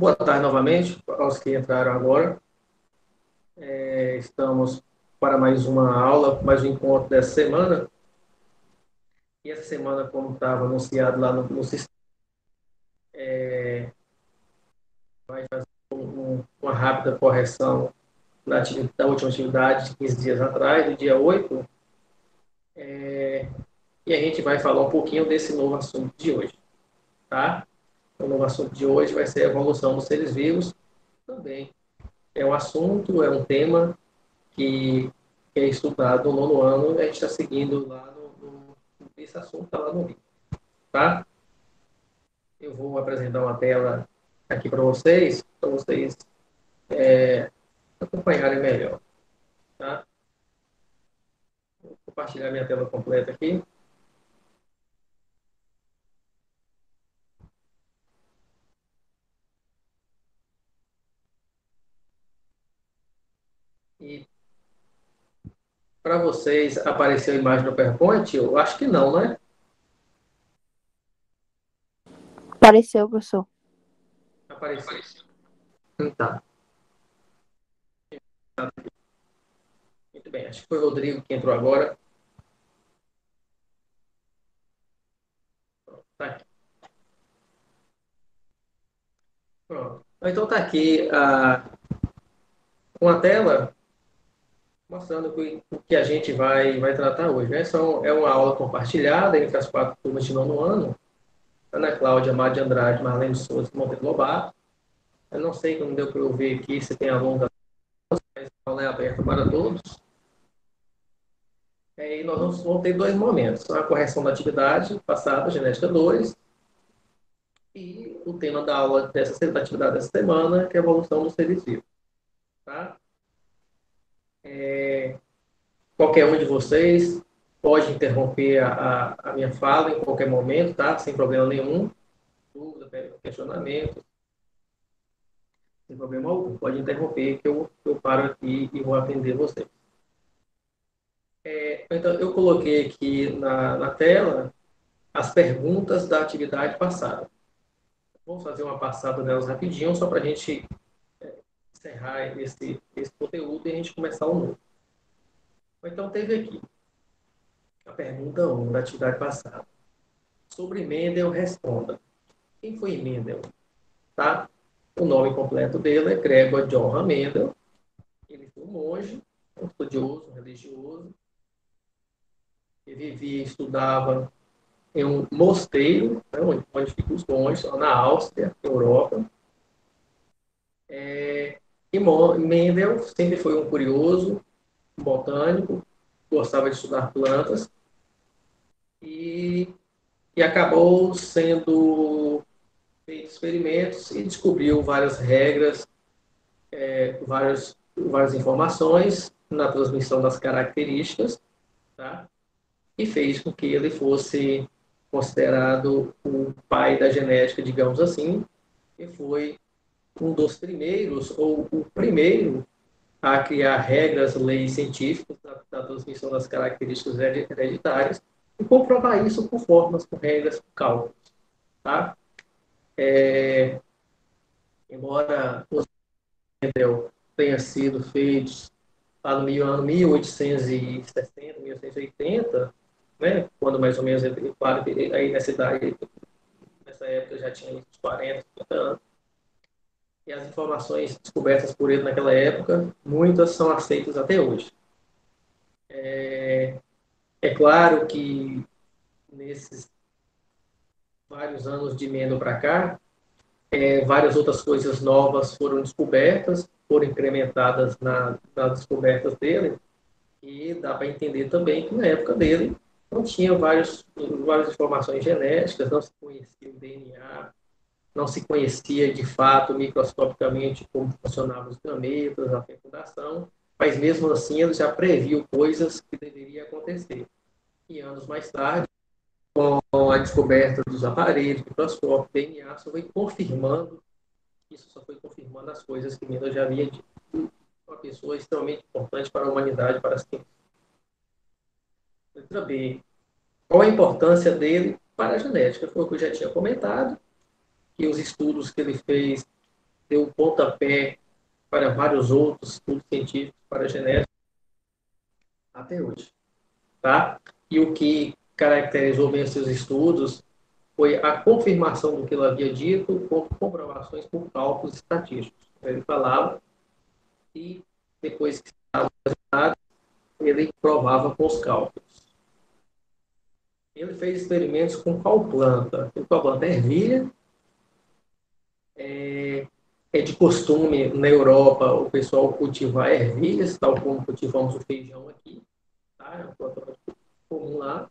Boa tarde novamente aos que entraram agora. Estamos para mais uma aula, mais um encontro dessa semana. E essa semana, como estava anunciado lá no sistema, vai fazer uma rápida correção da última atividade de 15 dias atrás, do dia 8. E a gente vai falar um pouquinho desse novo assunto de hoje. Tá? O novo assunto de hoje vai ser a evolução dos seres vivos. Também é um assunto, é um tema que é estudado no nono ano, a gente está seguindo lá esse assunto está lá no livro, tá? Eu vou apresentar uma tela aqui para vocês acompanharem melhor, tá? Vou compartilhar minha tela completa aqui. E para vocês, apareceu a imagem do PowerPoint? Eu acho que não, né? Apareceu, professor. Apareceu. Tá. Muito bem. Acho que foi o Rodrigo que entrou agora. Tá aqui. Pronto. Então tá aqui uma tela mostrando o que a gente vai tratar hoje. Né? É uma aula compartilhada entre as 4 turmas de nono ano. Ana Cláudia, Mar de Andrade, Marlene Souza e Monteiro Lobato. Eu não sei como deu para eu ver aqui, se tem aluno, mas a aula é aberta para todos. E nós vamos ter 2 momentos. A correção da atividade passada, genética 2, e o tema da aula da atividade dessa semana, que é a evolução dos seres vivos. Tá? Qualquer um de vocês pode interromper a minha fala em qualquer momento, tá? Sem problema nenhum. Dúvida, questionamento, sem problema algum. Pode interromper que eu paro aqui e vou atender vocês. Então, eu coloquei aqui na tela as perguntas da atividade passada. Vamos fazer uma passada delas rapidinho, só para a gente encerrar esse conteúdo e a gente começar o novo. Então, teve aqui a pergunta 1 da atividade passada. Sobre Mendel, responda. Quem foi Mendel? Tá? O nome completo dele é Gregor Johann Mendel. Ele foi um monge, um estudioso, religioso. Ele vivia e estudava em um mosteiro, né, onde ficam os monges, na Áustria, Europa. E Mendel sempre foi um curioso, um botânico, gostava de estudar plantas e acabou sendo feito experimentos e descobriu várias regras, várias informações na transmissão das características, tá? E fez com que ele fosse considerado o pai da genética, digamos assim, e foi um dos primeiros, ou o primeiro, a criar regras, leis científicas da transmissão das características hereditárias e comprovar isso por formas, por regras, por cálculos. Tá? Embora o Mendel tenha sido feito lá no ano 1860, 1880, né, quando mais ou menos, claro, aí nessa época já tinha uns 40, 50 anos, e as informações descobertas por ele naquela época, muitas são aceitas até hoje. É claro que nesses vários anos de Mendel para cá, várias outras coisas novas foram descobertas, foram incrementadas nas descobertas dele, e dá para entender também que na época dele não tinha várias informações genéticas, não se conhecia o DNA, não se conhecia de fato microscopicamente como funcionavam os gametas, a fecundação, mas mesmo assim ele já previu coisas que deveriam acontecer. E anos mais tarde, com a descoberta dos aparelhos, microscópio, DNA, isso só foi confirmando as coisas que Mendel já havia dito. Uma pessoa extremamente importante para a humanidade, para a ciência. Letra B. Qual a importância dele para a genética? Foi o que eu já tinha comentado, que os estudos que ele fez deu o pontapé para vários outros estudos científicos para a genética até hoje, tá? E o que caracterizou bem esses estudos foi a confirmação do que ele havia dito com comprovações por cálculos estatísticos. Ele falava e depois que ele provava com os cálculos. Ele fez experimentos com qual planta? Qual planta? Ervilha. É de costume, na Europa, o pessoal cultivar ervilhas, tal como cultivamos o feijão aqui. Tá? É uma planta muito comum lá.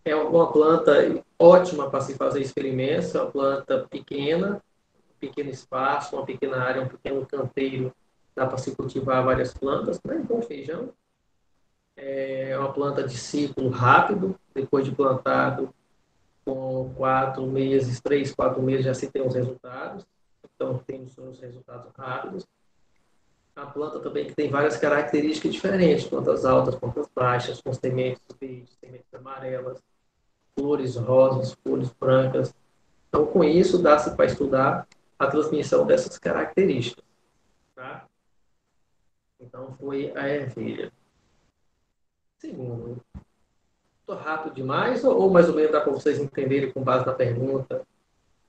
É uma planta ótima para se fazer experimentos, é uma planta pequena, um pequeno espaço, uma pequena área, um pequeno canteiro, dá para se cultivar várias plantas, né? Então, feijão é uma planta de ciclo rápido, depois de plantado, com 4 meses, 3, 4 meses já se tem os resultados, então tem os resultados rápidos. A planta também que tem várias características diferentes, plantas altas, plantas baixas, com sementes verdes, sementes amarelas, flores rosas, flores brancas. Então, com isso, dá-se para estudar a transmissão dessas características. Tá? Então, foi a ervilha. Segundo, estou rápido demais ou mais ou menos dá para vocês entenderem com base na pergunta,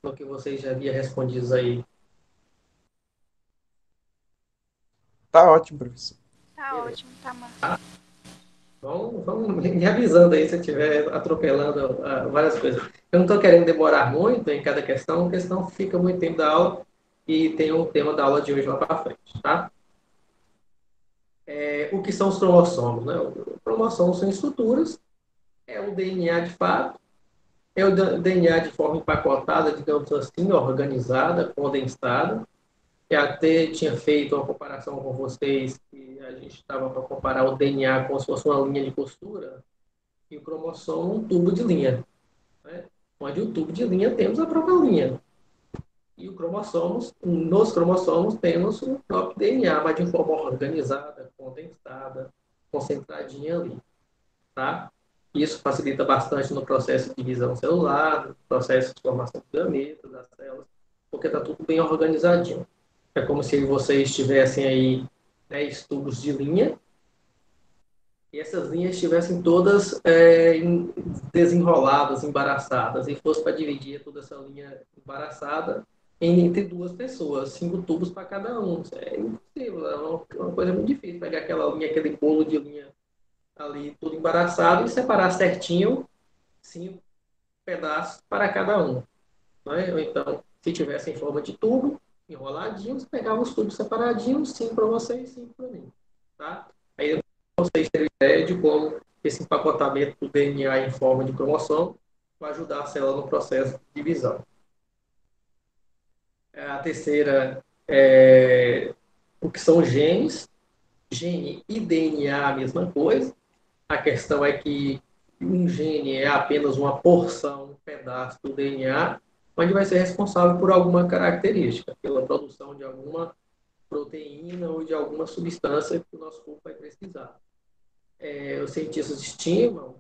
no que vocês já haviam respondido aí? Tá ótimo, professor. Tá Beleza. ótimo, tá massa. Vamos me avisando aí se eu estiver atropelando várias coisas. Eu não estou querendo demorar muito em cada questão, porque senão fica muito tempo da aula e tem o tema da aula de hoje lá para frente, tá? O que são os cromossomos, né? Os cromossomos são estruturas, é o DNA de fato, é o DNA de forma empacotada, digamos assim, organizada, condensada. Eu até tinha feito uma comparação com vocês, que a gente estava para comparar o DNA como se fosse uma linha de costura, e o cromossomo um tubo de linha. Né? Onde o tubo de linha temos a própria linha. E nos cromossomos temos o próprio DNA, mas de forma organizada, condensada, concentradinha ali. Tá? Isso facilita bastante no processo de divisão celular, no processo de formação de gametas das células, porque está tudo bem organizadinho. É como se vocês tivessem aí 10 tubos de linha, e essas linhas estivessem todas desenroladas, embaraçadas, e fosse para dividir toda essa linha embaraçada entre duas pessoas, 5 tubos para cada um. Isso é impossível, é uma coisa muito difícil pegar aquela linha, aquele bolo de linha ali, tudo embaraçado, e separar certinho 5 pedaços para cada um. Né? Ou então, se tivesse em forma de tubo, enroladinhos, pegava os tubos separadinhos, 5 para você e 5 para mim. Tá? Aí vocês terem ideia de como esse empacotamento do DNA em forma de cromossomo vai ajudar a célula no processo de divisão. A terceira é o que são genes. Gene e DNA a mesma coisa. A questão é que um gene é apenas uma porção, um pedaço do DNA, onde vai ser responsável por alguma característica, pela produção de alguma proteína ou de alguma substância que o nosso corpo vai precisar. Os cientistas estimam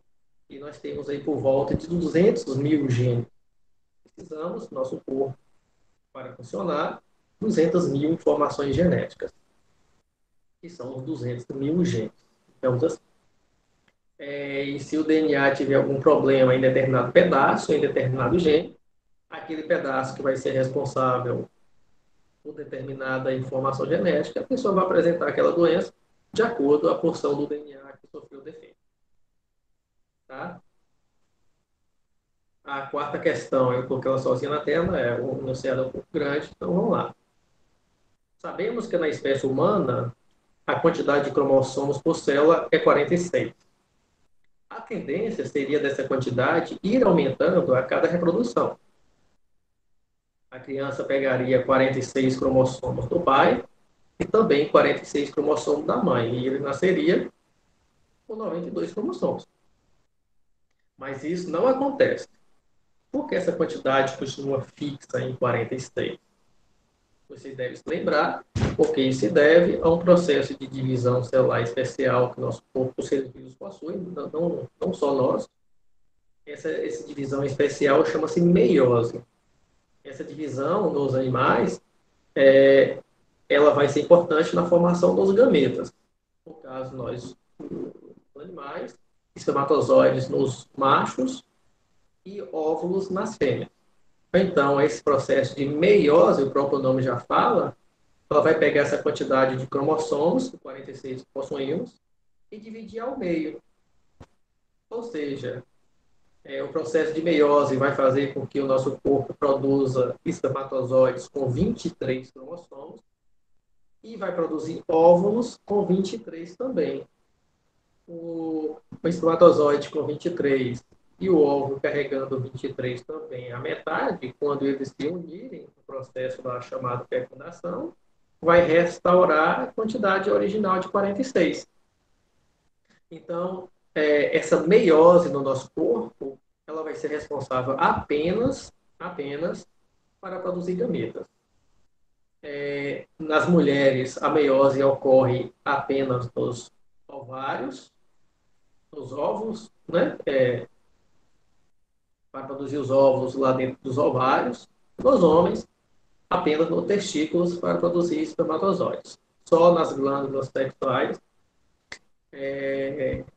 que nós temos aí por volta de 200 mil genes. Precisamos, nosso corpo, para funcionar, 200 mil informações genéticas, que são os 200 mil genes. Digamos assim. E se o DNA tiver algum problema em determinado pedaço, em determinado gene, aquele pedaço que vai ser responsável por determinada informação genética, a pessoa vai apresentar aquela doença de acordo com a porção do DNA que sofreu defeito. Tá? A quarta questão, eu coloquei ela sozinha na tela, o enunciado é um pouco grande, então vamos lá. Sabemos que na espécie humana, a quantidade de cromossomos por célula é 46. A tendência seria dessa quantidade ir aumentando a cada reprodução. A criança pegaria 46 cromossomos do pai e também 46 cromossomos da mãe, e ele nasceria com 92 cromossomos. Mas isso não acontece. Por que essa quantidade continua fixa em 46? Você deve se lembrar, porque isso se deve a um processo de divisão celular especial que o nosso corpo, os seres vivos possuem, não só nós. Essa divisão especial chama-se meiose. Essa divisão nos animais ela vai ser importante na formação dos gametas. No caso, nós, os animais, espermatozoides nos machos e óvulos nas fêmeas. Então, esse processo de meiose, o próprio nome já fala, ela vai pegar essa quantidade de cromossomos, 46 que possuímos, e dividir ao meio. Ou seja, o processo de meiose vai fazer com que o nosso corpo produza espermatozoides com 23 cromossomos e vai produzir óvulos com 23 também. O espermatozoide com 23 e o óvulo carregando 23 também, a metade, quando eles se unirem no processo lá chamado fecundação, vai restaurar a quantidade original de 46. Então, essa meiose no nosso corpo, ela vai ser responsável apenas para produzir gametas. Nas mulheres, a meiose ocorre apenas nos ovários, nos óvulos, né? Para produzir os óvulos lá dentro dos ovários. Nos homens, apenas nos testículos para produzir espermatozoides. Só nas glândulas sexuais,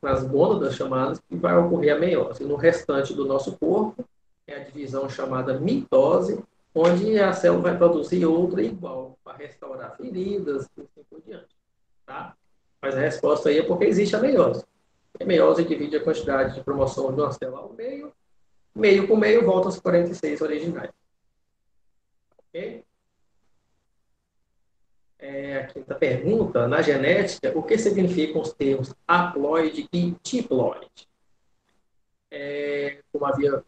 nas gônadas chamadas, que vai ocorrer a meiose. No restante do nosso corpo, é a divisão chamada mitose, onde a célula vai produzir outra igual, para restaurar feridas e assim por diante. Tá? Mas a resposta aí é porque existe a meiose. A meiose divide a quantidade de cromossomos de uma célula ao meio, meio com meio volta aos 46 originais. Ok? A quinta pergunta, na genética, o que significam os termos haploide e diploide? Como havia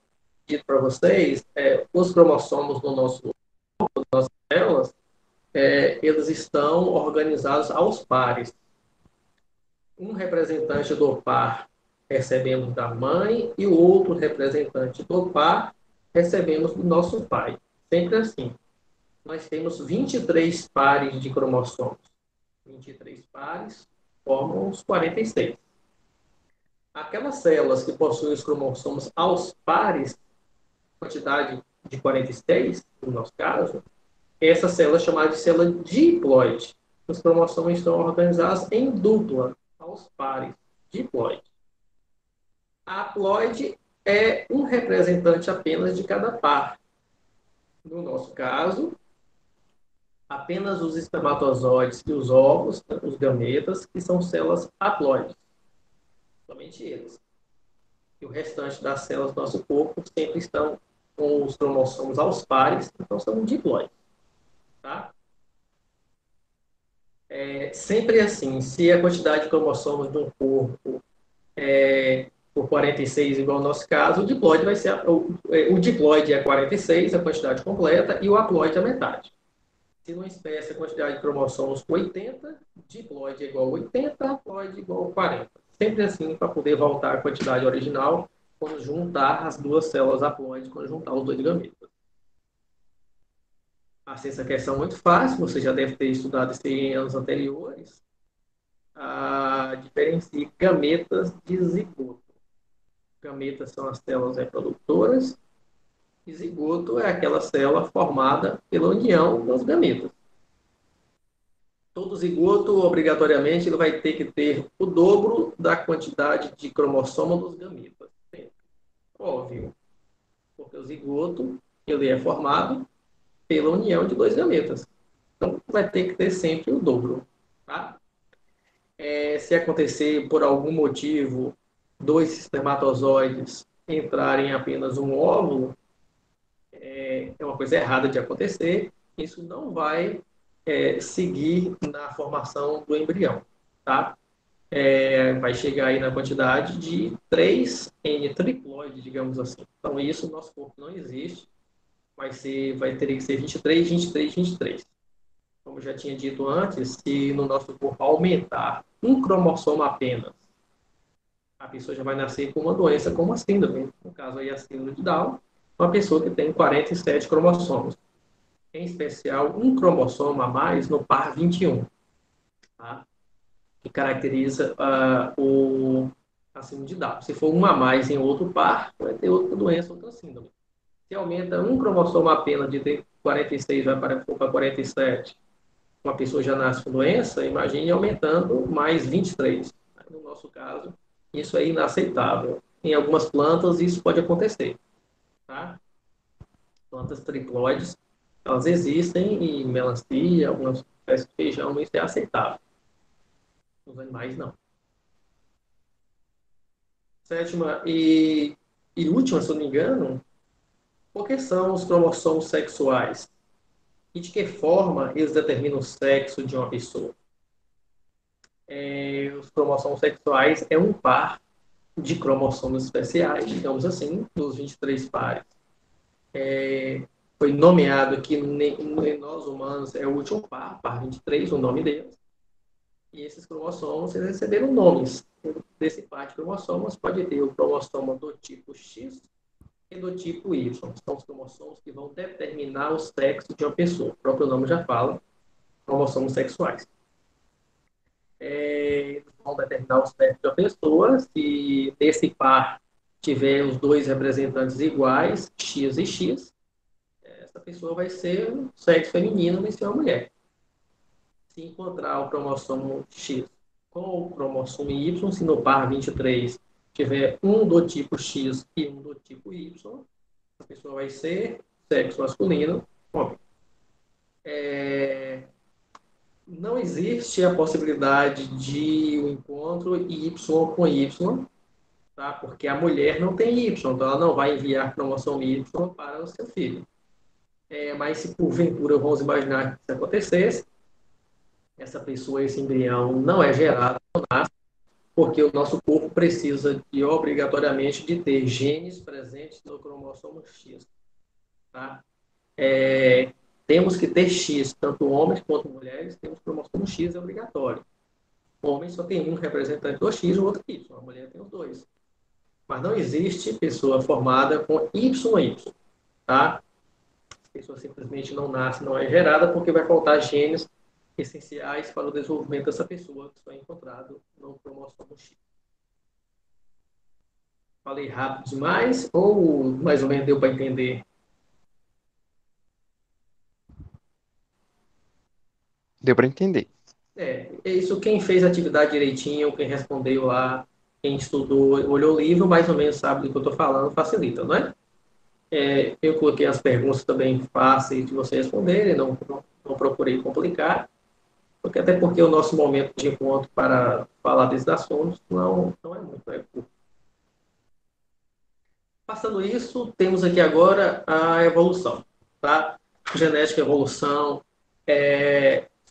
dito para vocês, os cromossomos do nosso corpo, das nossas células, eles estão organizados aos pares. Um representante do par recebemos da mãe e o outro representante do par recebemos do nosso pai. Sempre assim. Nós temos 23 pares de cromossomos. 23 pares formam os 46. Aquelas células que possuem os cromossomos aos pares, quantidade de 46, no nosso caso, essa célula é chamada de célula diploide. Os cromossomos estão organizados em dupla, aos pares, diploide. A haploide é um representante apenas de cada par. No nosso caso, apenas os espermatozoides e os óvulos, os gametas, que são células haploides. Somente eles. E o restante das células do nosso corpo sempre estão com os cromossomos aos pares, então são diploides. Tá? Sempre assim, se a quantidade de cromossomos de um corpo por 46, igual ao nosso caso, o diploide vai ser o diploide é 46, a quantidade completa, e o haploide a metade. Se numa espécie a quantidade de cromossomos for 80, diploide é igual a 80, haploide igual a 40. Sempre assim, para poder voltar à quantidade original, quando juntar as duas células haploides, quando juntar os dois gametas. Assim, essa questão é muito fácil, você já deve ter estudado isso em anos anteriores. Diferencia gametas de zigoto. Gametas são as células reprodutoras e zigoto é aquela célula formada pela união dos gametas. Todo zigoto, obrigatoriamente, ele vai ter que ter o dobro da quantidade de cromossomo dos gametas. Óbvio, porque o zigoto ele é formado pela união de dois gametas. Então, vai ter que ter sempre o dobro. Tá? Se acontecer, por algum motivo, dois espermatozoides entrarem em apenas um óvulo, é uma coisa errada de acontecer. Isso não vai seguir na formação do embrião. Tá? Vai chegar aí na quantidade de 3N triploide, digamos assim. Então, isso no nosso corpo não existe. Vai ter que ser 23, 23, 23. Como eu já tinha dito antes, se no nosso corpo aumentar um cromossomo apenas, a pessoa já vai nascer com uma doença como a síndrome. No caso aí, a síndrome de Down, uma pessoa que tem 47 cromossomos. Em especial, um cromossomo a mais no par 21, tá? Que caracteriza a síndrome de Down. Se for um a mais em outro par, vai ter outra doença, outra síndrome. Se aumenta um cromossomo apenas de 46 vai para 47, uma pessoa já nasce com doença, imagine aumentando mais 23. No nosso caso, isso é inaceitável. Em algumas plantas, isso pode acontecer. Tá? Plantas triploides, elas existem, e melancia, algumas espécies de feijão, isso é aceitável. Os animais, não. Sétima e última, se eu não me engano, o que são os cromossomos sexuais? E de que forma eles determinam o sexo de uma pessoa? Os cromossomos sexuais é um par de cromossomos especiais, digamos assim, dos 23 pares. Foi nomeado que em nós humanos é o último par 23, o nome deles. E esses cromossomos eles receberam nomes. Desse par de cromossomos pode ter o cromossomo do tipo X e do tipo Y. São os cromossomos que vão determinar o sexo de uma pessoa. O próprio nome já fala, cromossomos sexuais. Vão determinar o sexo de uma pessoa. Se desse par tiver os dois representantes iguais, X e X, essa pessoa vai ser sexo feminino, vai ser uma mulher. Se encontrar o cromossomo X com o cromossomo Y, se no par 23 tiver um do tipo X e um do tipo Y, a pessoa vai ser sexo masculino, homem. Não existe a possibilidade de um encontro Y com Y, tá? Porque a mulher não tem Y, então ela não vai enviar cromossomo Y para o seu filho. Mas se porventura vamos imaginar que isso acontecesse, essa pessoa, esse embrião, não é gerado, não nasce, porque o nosso corpo precisa obrigatoriamente de ter genes presentes no cromossomo X. Tá? Temos que ter X, tanto homens quanto mulheres, temos cromossomo X, é obrigatório. O homem só tem um representante do X, o outro Y, a mulher tem os dois. Mas não existe pessoa formada com YY. Tá? A pessoa simplesmente não nasce, não é gerada, porque vai faltar genes essenciais para o desenvolvimento dessa pessoa, que só é encontrado no cromossomo X. Falei rápido demais ou mais ou menos deu para entender? Deu para entender. É isso, quem fez a atividade direitinho, quem respondeu lá, quem estudou, olhou o livro, mais ou menos sabe do que eu estou falando, facilita, não é? Eu coloquei as perguntas também fáceis de você responderem, não procurei complicar, até porque o nosso momento de encontro para falar desses assuntos não é muito, é curto. Passando isso, temos aqui agora a evolução, tá? Genética e evolução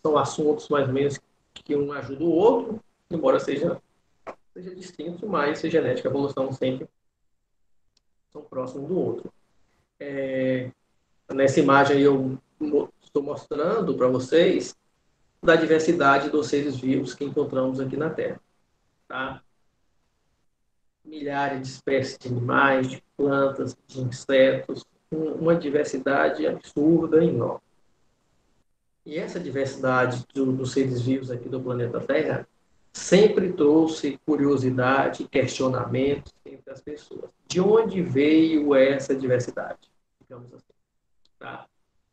são assuntos mais ou menos que um ajuda o outro, embora seja distinto, mas genética e evolução sempre são próximos do outro. Nessa imagem eu estou mostrando para vocês da diversidade dos seres vivos que encontramos aqui na Terra, tá? Milhares de espécies de animais, de plantas, de insetos, uma diversidade absurda e enorme. E essa diversidade dos seres vivos aqui do planeta Terra sempre trouxe curiosidade e questionamentos entre as pessoas. De onde veio essa diversidade? Digamos assim. Tá?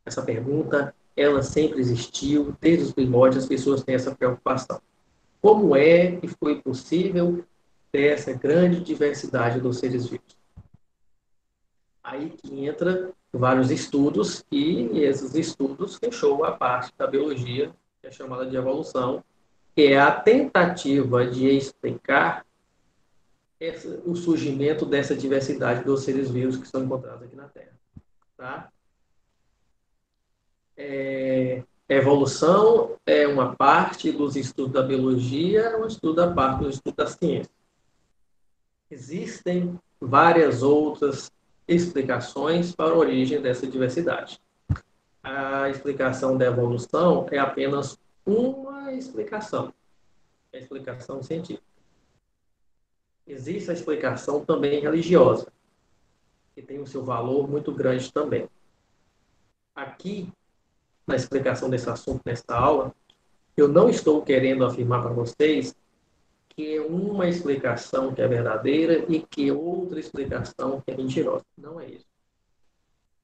Essa pergunta, ela sempre existiu, desde os primórdios as pessoas têm essa preocupação. Como é que foi possível ter essa grande diversidade dos seres vivos? Aí que entra vários estudos, e esses estudos fechou a parte da biologia, que é chamada de evolução, que é a tentativa de explicar o surgimento dessa diversidade dos seres vivos que são encontrados aqui na Terra. Tá? Evolução é uma parte dos estudos da biologia, um estudo da parte do estudo da ciência. Existem várias outras explicações para a origem dessa diversidade. A explicação da evolução é apenas uma explicação, a explicação científica. Existe a explicação também religiosa, que tem o seu valor muito grande também. Aqui, na explicação desse assunto, nesta aula, eu não estou querendo afirmar para vocês que é uma explicação que é verdadeira e que outra explicação que é mentirosa. Não é isso.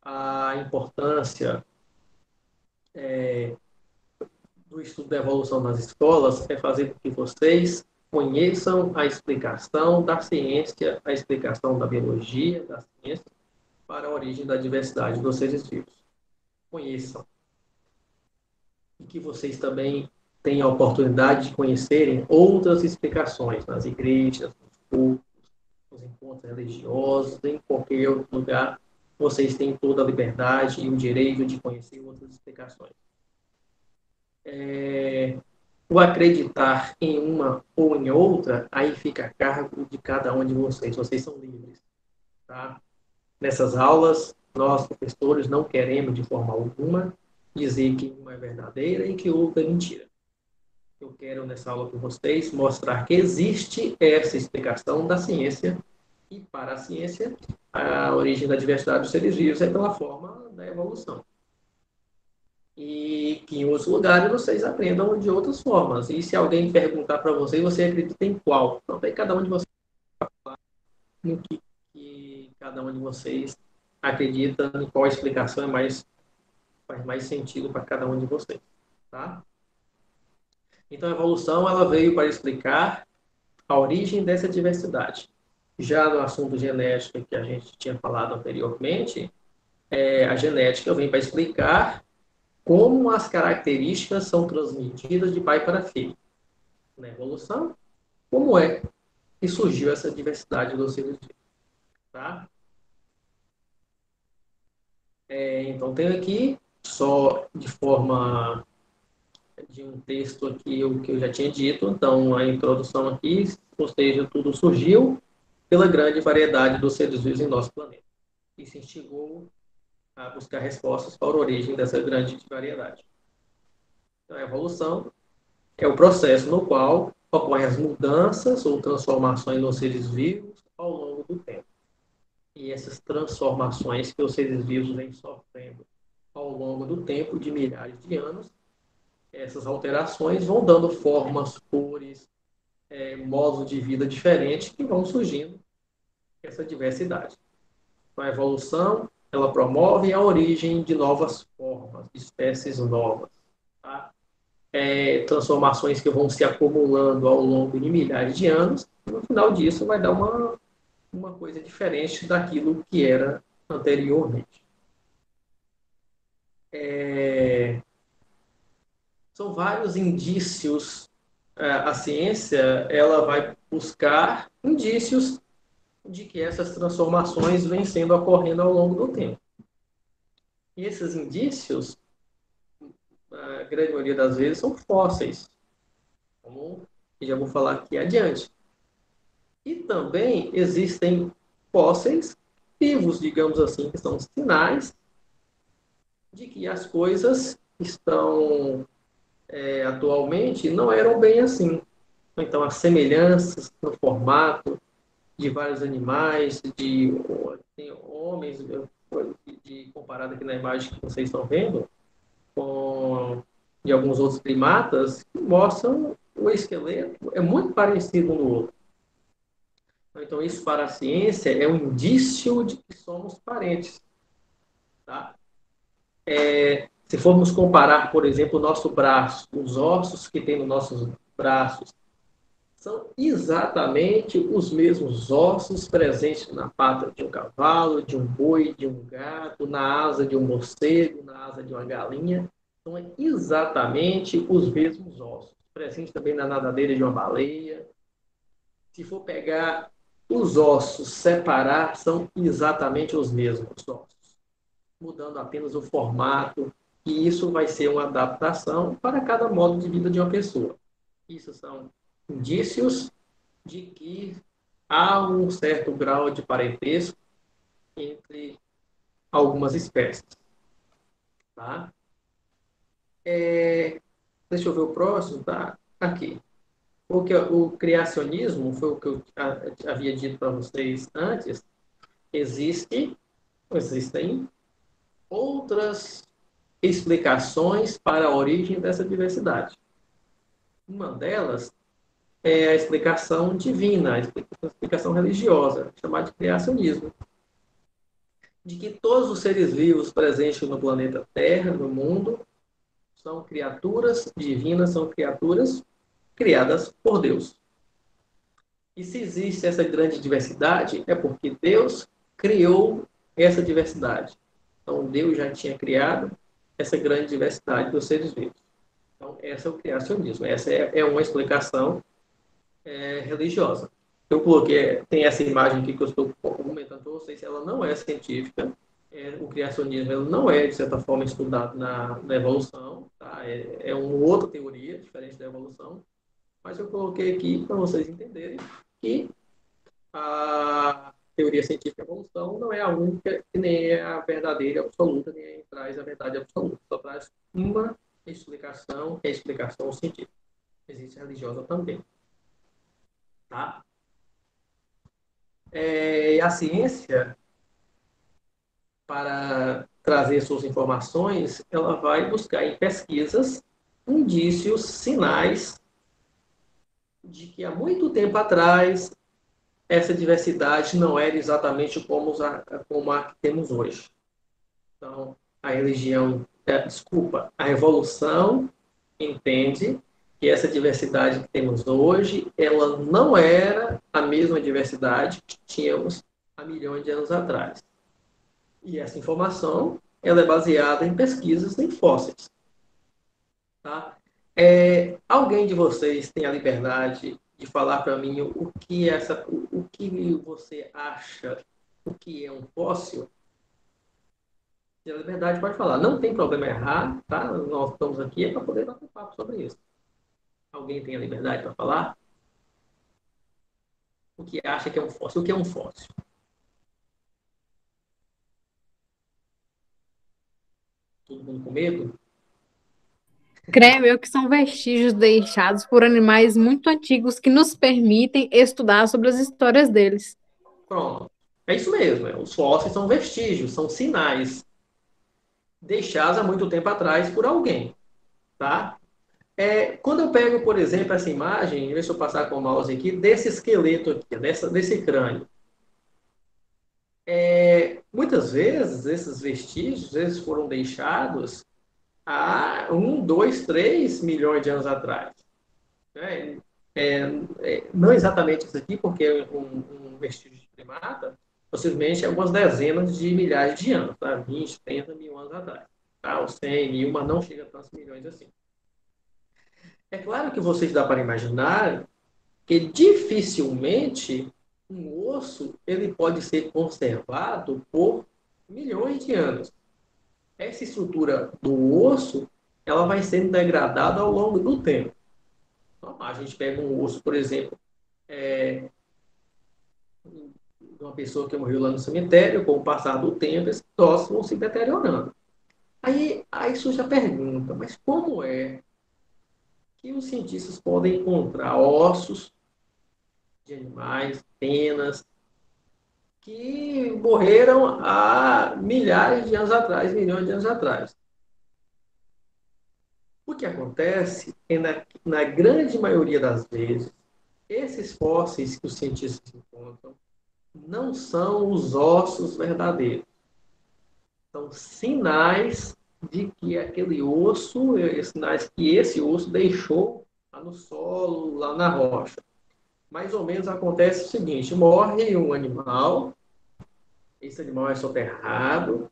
A importância do estudo da evolução nas escolas é fazer com que vocês conheçam a explicação da ciência, a explicação da biologia, da ciência, para a origem da diversidade dos seres vivos. Conheçam. E que vocês também tenham a oportunidade de conhecerem outras explicações nas igrejas, nos cultos, nos encontros religiosos, em qualquer outro lugar. Vocês têm toda a liberdade e o direito de conhecer outras explicações. O acreditar em uma ou em outra, aí fica a cargo de cada um de vocês. Vocês são livres. Tá? Nessas aulas, nós, professores, não queremos, de forma alguma, dizer que uma é verdadeira e que outra é mentira. Eu quero, nessa aula com vocês, mostrar que existe essa explicação da ciência e, para a ciência, a origem da diversidade dos seres vivos é pela forma da evolução. E que em outros lugares vocês aprendam de outras formas. E se alguém perguntar para você, você acredita em qual? Então, tem cada um de vocês no que cada um de vocês acredita, em qual explicação faz mais sentido para cada um de vocês. Tá? Então, a evolução ela veio para explicar a origem dessa diversidade. Já no assunto genética que a gente tinha falado anteriormente, a genética vem para explicar como as características são transmitidas de pai para filho. Na evolução, como é que surgiu essa diversidade dos seres vivos. Tá? Então, tenho aqui, só de forma de um texto aqui, o que eu já tinha dito. Então, a introdução aqui, ou seja, tudo surgiu pela grande variedade dos seres vivos em nosso planeta. E se instigou a buscar respostas para a origem dessa grande variedade. Então, a evolução é o processo no qual ocorrem as mudanças ou transformações nos seres vivos ao longo do tempo. E essas transformações que os seres vivos vêm sofrendo ao longo do tempo, de milhares de anos, essas alterações vão dando formas, cores, modos de vida diferentes que vão surgindo essa diversidade. Então, a evolução, ela promove a origem de novas formas, de espécies novas. Tá? Transformações que vão se acumulando ao longo de milhares de anos, e no final disso vai dar uma coisa diferente daquilo que era anteriormente. São vários indícios. A ciência ela vai buscar indícios de que essas transformações vêm sendo ocorrendo ao longo do tempo. E esses indícios, a grande maioria das vezes, são fósseis, como já vou falar aqui adiante. E também existem fósseis vivos, digamos assim, que são sinais de que as coisas estão atualmente não eram bem assim. Então, as semelhanças no formato de vários animais, de homens, comparado aqui na imagem que vocês estão vendo, com de alguns outros primatas, que mostram o esqueleto é muito parecido um no outro. Então, isso para a ciência é um indício de que somos parentes. Tá? Se formos comparar, por exemplo, o nosso braço, os ossos que tem nos nossos braços, são exatamente os mesmos ossos presentes na pata de um cavalo, de um boi, de um gato, na asa de um morcego, na asa de uma galinha. São exatamente os mesmos ossos, presentes também na nadadeira de uma baleia. Se for pegar os ossos, separar, são exatamente os mesmos ossos, mudando apenas o formato, e isso vai ser uma adaptação para cada modo de vida de uma pessoa. Isso são indícios de que há um certo grau de parentesco entre algumas espécies. Tá? Deixa eu ver o próximo, tá? Aqui. Porque o criacionismo, foi o que eu havia dito para vocês antes, existem outras explicações para a origem dessa diversidade. Uma delas é a explicação divina, a explicação religiosa, chamada de criacionismo. De que todos os seres vivos presentes no planeta Terra, no mundo, são criaturas divinas, são criaturas criadas por Deus. E se existe essa grande diversidade, é porque Deus criou essa diversidade. Então, Deus já tinha criado essa grande diversidade dos seres vivos. Então, esse é o criacionismo. Essa é uma explicação religiosa. Eu coloquei, tem essa imagem aqui que eu estou comentando para vocês, ela não é científica. O criacionismo ele não é, de certa forma, estudado na evolução. Tá? É uma outra teoria, diferente da evolução. Mas eu coloquei aqui para vocês entenderem que a teoria científica da evolução não é a única, que nem é a verdadeira absoluta, nem traz a verdade absoluta. Só traz uma explicação, que é a explicação científica. Existe a religiosa também. Tá? A ciência, para trazer suas informações, ela vai buscar em pesquisas indícios, sinais de que há muito tempo atrás essa diversidade não era exatamente como a que temos hoje. Então, a religião, a evolução entende que essa diversidade que temos hoje, ela não era a mesma diversidade que tínhamos há milhões de anos atrás. E essa informação, ela é baseada em pesquisas em fósseis. Tá? Alguém de vocês tem a liberdade de falar para mim o que você acha, o que é um fóssil? Tem a liberdade, pode falar. Não tem problema errar, tá? Nós estamos aqui para poder bater papo sobre isso. Alguém tem a liberdade para falar? O que acha que é um fóssil? O que é um fóssil? Todo mundo com medo? Creio eu que são vestígios deixados por animais muito antigos que nos permitem estudar sobre as histórias deles. Pronto. É isso mesmo. Os fósseis são vestígios, são sinais deixados há muito tempo atrás por alguém. Tá? Quando eu pego, por exemplo, essa imagem, deixa eu passar com o mouse aqui, desse esqueleto aqui, desse crânio. Muitas vezes, esses vestígios, eles foram deixados há 1, 2, 3 milhões de anos atrás. Não exatamente isso aqui, porque é um vestígio de primata, possivelmente algumas dezenas de milhares de anos, tá? 20, 30 mil anos atrás. Tá? Ou 100 mil, mas não chega a tantos milhões assim. É claro que vocês dá para imaginar que dificilmente um osso ele pode ser conservado por milhões de anos. Essa estrutura do osso ela vai sendo degradada ao longo do tempo. Então, a gente pega um osso, por exemplo, de uma pessoa que morreu lá no cemitério, com o passar do tempo, esses ossos vão se deteriorando. Aí surge a pergunta, mas como é que os cientistas podem encontrar ossos de animais, penas, que morreram há milhares de anos atrás, milhões de anos atrás? O que acontece é, na grande maioria das vezes, esses fósseis que os cientistas encontram não são os ossos verdadeiros. São sinais de que aquele osso, sinais que esse osso deixou lá no solo, lá na rocha. Mais ou menos acontece o seguinte: morre um animal, esse animal é soterrado,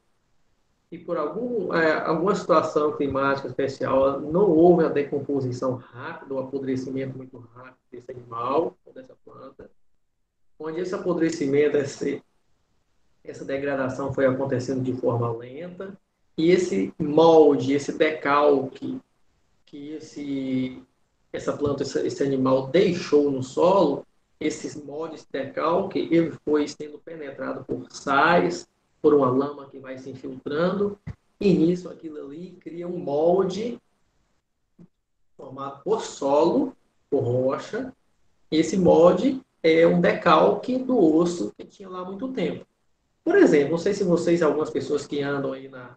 e por alguma situação climática especial não houve a decomposição rápida, o apodrecimento muito rápido desse animal, ou dessa planta, onde esse apodrecimento, essa degradação foi acontecendo de forma lenta, e esse molde, esse decalque que essa planta, esse animal deixou no solo, esse molde, esse decalque, ele foi sendo penetrado por sais, por uma lama que vai se infiltrando, e nisso aquilo ali cria um molde formado por solo, por rocha. Esse molde é um decalque do osso que tinha lá há muito tempo. Por exemplo, não sei se vocês, algumas pessoas que andam aí na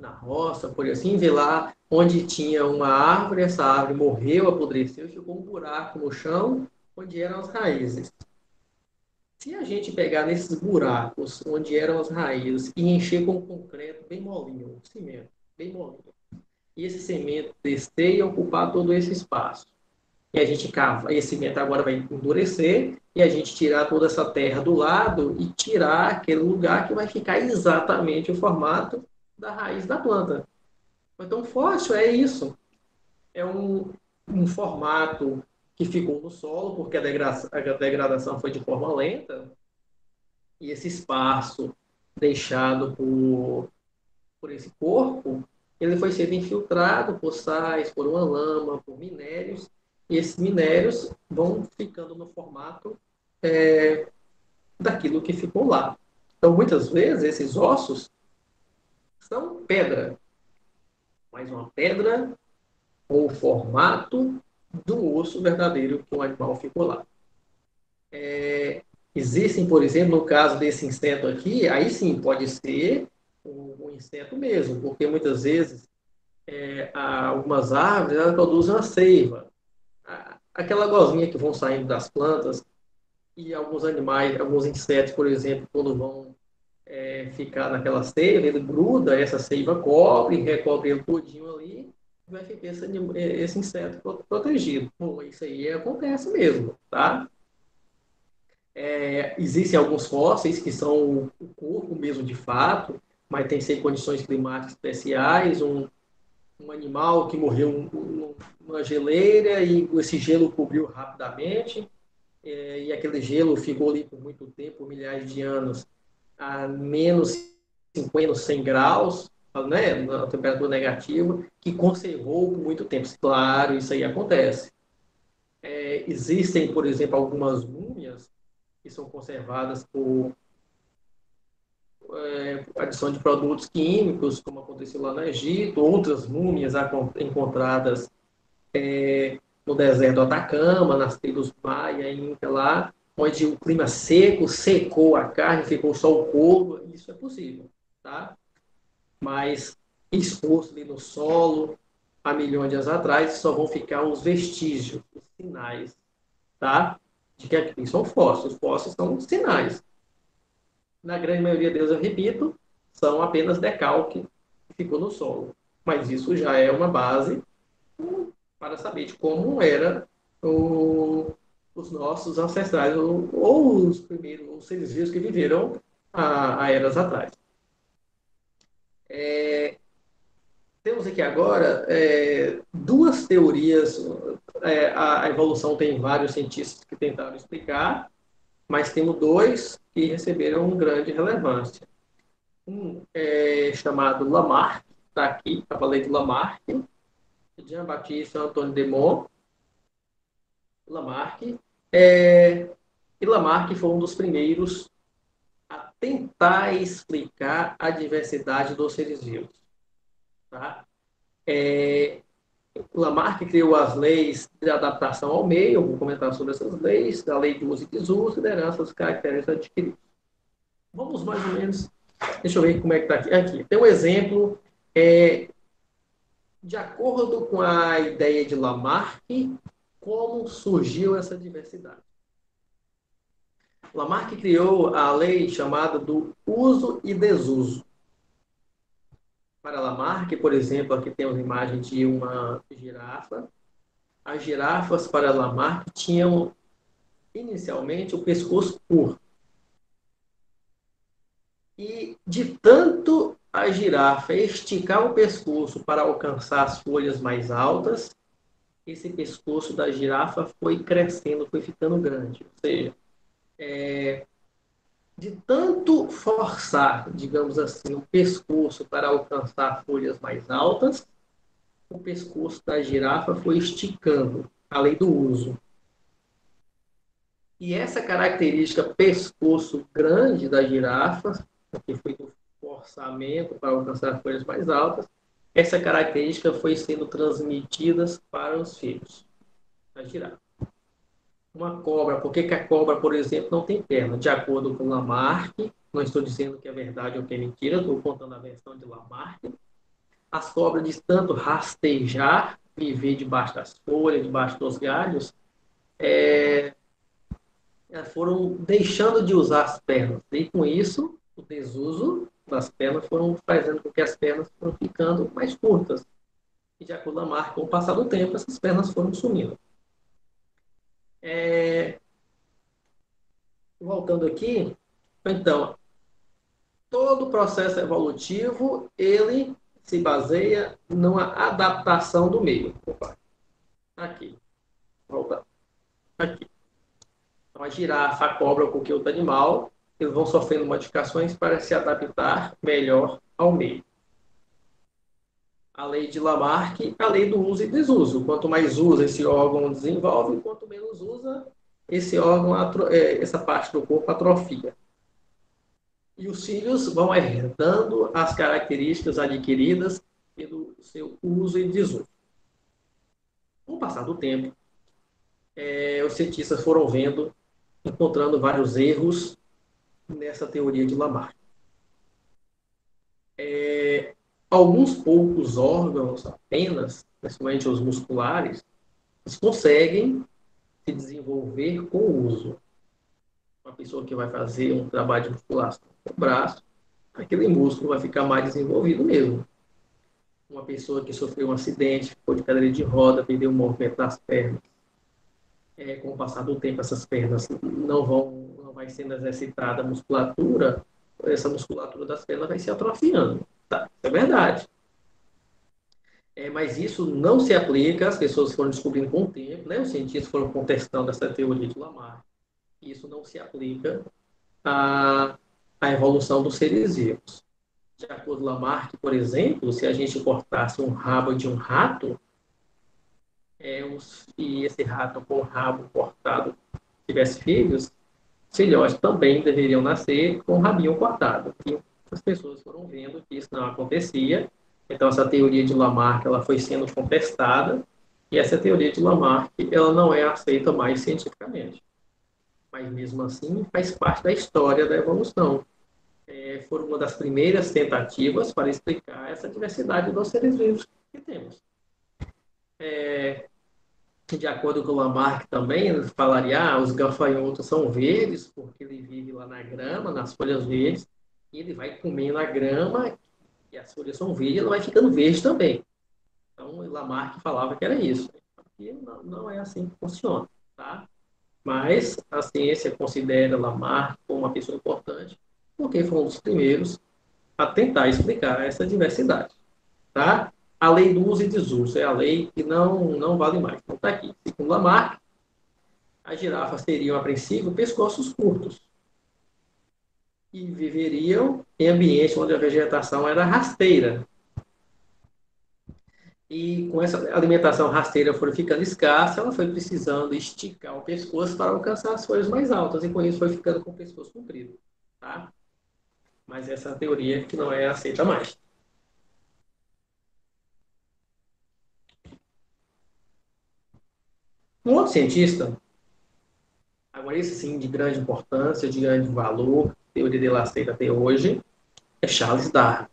roça, por assim, vê lá onde tinha uma árvore, essa árvore morreu, apodreceu, ficou um buraco no chão onde eram as raízes. Se a gente pegar nesses buracos onde eram as raízes e encher com concreto bem molinho, cimento, bem molinho, e esse cimento descer e ocupar todo esse espaço. E a gente cava, esse cimento agora vai endurecer, e a gente tirar toda essa terra do lado e tirar aquele lugar que vai ficar exatamente o formato da raiz da planta. Então, o fóssil é isso. É um formato que ficou no solo, porque a degradação foi de forma lenta, e esse espaço deixado por esse corpo, ele foi sendo infiltrado por sais, por uma lama, por minérios, e esses minérios vão ficando no formato daquilo que ficou lá. Então, muitas vezes, esses ossos são pedra, mas uma pedra com o formato do osso verdadeiro que o animal ficou lá. Existem, por exemplo, no caso desse inseto aqui, aí sim pode ser um inseto mesmo, porque muitas vezes algumas árvores elas produzem a seiva, aquela gosminha que vão saindo das plantas, e alguns animais, alguns insetos, por exemplo, quando vão ficar naquela seiva, ele gruda, essa seiva cobre, recobre ele todinho ali, e vai ficar esse inseto protegido. Bom, isso aí acontece mesmo, tá? Existem alguns fósseis que são o corpo mesmo de fato, mas tem sem condições climáticas especiais, um animal que morreu numa geleira e esse gelo cobriu rapidamente, e aquele gelo ficou ali por muito tempo, milhares de anos, a menos 50, 100 graus, né, na temperatura negativa, que conservou por muito tempo. Claro, isso aí acontece. Existem, por exemplo, algumas múmias que são conservadas por adição de produtos químicos, como aconteceu lá no Egito, outras múmias encontradas no deserto do Atacama, nas tribos Maia, Inca lá, onde o clima seco secou a carne, ficou só o couro, isso é possível, tá? Mas exposto ali no solo, há milhões de anos atrás, só vão ficar os vestígios, os sinais, tá? De que aqui são fósseis. Os fósseis são sinais. Na grande maioria deles, eu repito, são apenas decalque que ficou no solo. Mas isso já é uma base para saber de como era os nossos ancestrais, ou os primeiros os seres vivos que viveram há eras atrás. Temos aqui agora duas teorias. A evolução tem vários cientistas que tentaram explicar, mas temos dois que receberam grande relevância. Um é chamado Lamarck, está aqui, a lei de Lamarck, Jean-Baptiste Antoine Demont, Lamarck. E Lamarck foi um dos primeiros a tentar explicar a diversidade dos seres vivos. Tá? Lamarck criou as leis de adaptação ao meio, eu vou comentar sobre essas leis, da lei de uso e desuso, liderança dos caracteres adquiridos. Vamos mais ou menos, deixa eu ver como é que está aqui. Aqui tem um exemplo, de acordo com a ideia de Lamarck, como surgiu essa diversidade. Lamarck criou a lei chamada do uso e desuso. Para Lamarck, por exemplo, aqui temos a imagem de uma girafa. As girafas, para Lamarck, tinham inicialmente o pescoço curto. E de tanto a girafa esticar o pescoço para alcançar as folhas mais altas, esse pescoço da girafa foi crescendo, foi ficando grande. Ou seja, de tanto forçar, digamos assim, o pescoço para alcançar folhas mais altas, o pescoço da girafa foi esticando, além do uso. E essa característica pescoço grande da girafa, que foi do forçamento para alcançar folhas mais altas, essa característica foi sendo transmitida para os filhos da girafa. Uma cobra, por que a cobra, por exemplo, não tem perna? De acordo com Lamarck, não estou dizendo que é verdade ou que é mentira, estou contando a versão de Lamarck. As cobras, de tanto rastejar, viver debaixo das folhas, debaixo dos galhos, foram deixando de usar as pernas. E com isso, o desuso das pernas foram fazendo com que as pernas foram ficando mais curtas. E de acordo com Lamarck, com o passar do tempo, essas pernas foram sumindo. Voltando aqui, então, todo o processo evolutivo, ele se baseia numa adaptação do meio. Opa, aqui, voltando, aqui. Então, a girafa, a cobra ou qualquer outro animal, eles vão sofrendo modificações para se adaptar melhor ao meio. A lei de Lamarck, a lei do uso e desuso. Quanto mais usa, esse órgão desenvolve, quanto menos usa, esse órgão, essa parte do corpo atrofia. E os filhos vão herdando as características adquiridas pelo seu uso e desuso. Com o passar do tempo, os cientistas foram encontrando vários erros nessa teoria de Lamarck. Alguns poucos órgãos apenas, principalmente os musculares, eles conseguem se desenvolver com o uso. Uma pessoa que vai fazer um trabalho de musculação com o braço, aquele músculo vai ficar mais desenvolvido mesmo. Uma pessoa que sofreu um acidente, ficou de cadeira de roda, perdeu o movimento das pernas. Com o passar do tempo, essas pernas não vai sendo exercitada a musculatura, essa musculatura das pernas vai se atrofiando. Tá? Isso é verdade. Mas isso não se aplica, as pessoas foram descobrindo com o tempo, né? Os cientistas foram contestando essa teoria de Lamarck. Isso não se aplica à evolução dos seres vivos. De acordo com Lamarck, por exemplo, se a gente cortasse um rabo de um rato, e esse rato com o rabo cortado tivesse filhos, filhotes também deveriam nascer com o rabinho cortado. E as pessoas foram vendo que isso não acontecia. Então, essa teoria de Lamarck ela foi sendo contestada, e essa teoria de Lamarck ela não é aceita mais cientificamente. Mas, mesmo assim, faz parte da história da evolução. Foram uma das primeiras tentativas para explicar essa diversidade dos seres vivos que temos. De acordo com o Lamarck também, ele falaria, os gafanhotos são verdes, porque ele vive lá na grama, nas folhas verdes, e ele vai comendo a grama, e as folhas são verdes, e ela vai ficando verde também. Então, o Lamarck falava que era isso. E não é assim que funciona, tá? Mas a ciência considera Lamarck como uma pessoa importante, porque foi um dos primeiros a tentar explicar essa diversidade, tá? A lei do uso e desuso é a lei que não vale mais. Então, está aqui. Segundo Lamarck, as girafas teriam, a princípio, pescoços curtos e viveriam em ambientes onde a vegetação era rasteira. E com essa alimentação rasteira foi ficando escassa, ela foi precisando esticar o pescoço para alcançar as folhas mais altas, e com isso foi ficando com o pescoço comprido. Tá? Mas essa é a teoria que não é aceita mais. Um outro cientista, agora esse sim de grande importância, de grande valor, a teoria dele aceita até hoje, é Charles Darwin.